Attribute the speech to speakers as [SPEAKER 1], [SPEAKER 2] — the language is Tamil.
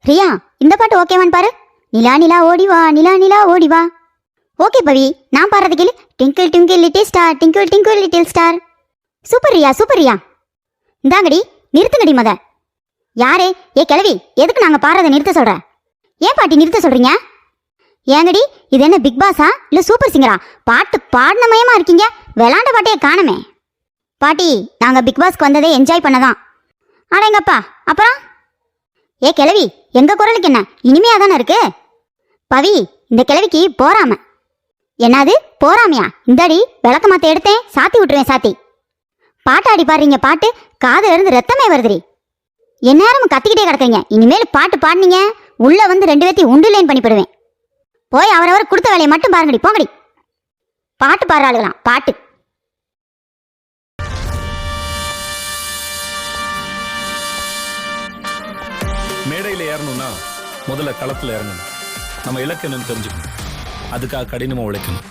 [SPEAKER 1] பிரியா, இந்த பாட்டு ஓகேவான்னு பாரு. நிலா நிலா ஓடிவா, நிலா நிலா ஓடிவா. ஓகே பவி, நான் பாடுறது கேளு. Twinkle twinkle little star, twinkle twinkle little star. Super Riya, super Riya. இந்தாங்கடி, நிறுத்துங்கடி மொத. யாரு? ஏ கிழவி, எதுக்கு நாங்க பாடுறதை நிறுத்த சொல்ற? ஏன் பாட்டி நிறுத்த சொல்றீங்க? ஏங்கடி, இது என்ன பிக் பாஸா இல்ல சூப்பர் சிங்கரா? பாட்டு பாடின மயமா இருக்கீங்க, விளாண்ட பாட்டையே காணமே. பாட்டி, நாங்க பிக் பாஸ்க்கு வந்ததே என்ஜாய் பண்ணதான். அடேங்கப்பா, அப்புறம்? ஏ கிழவி, எங்க குரலுக்கு என்ன இனிமையா தானே இருக்கு? பவி, இந்த கிழவிக்கு போறாம. என்னது போறாமையா? இந்தாடி விளக்க மாத்த எடுத்தேன், சாத்தி விட்டுருவேன் சாத்தி. பாட்டாடி பாடுறீங்க, பாட்டு காதுல இருந்து ரத்தமே வருதுரி. எந்நேரமும் கத்திக்கிட்டே கிடக்குறீங்க. இனிமேல் பாட்டு பாடினீங்க உள்ள வந்து 2 பேர்த்தையும் உண்டுலேன் பண்ணிவிடுவேன். போய் அவரவர் கொடுத்த வேலையை மட்டும் பாருங்கடி, போங்கடி. பாட்டு பாடுற ஆளுகளாம் பாட்டு.
[SPEAKER 2] மேடையில் ஏறணும்னா முதல்ல களத்தில் இறங்கணும். நம்ம இலக்கு என்னன்னு தெரிஞ்சுக்கணும். அதுக்காக கடினமாக உழைக்கணும்.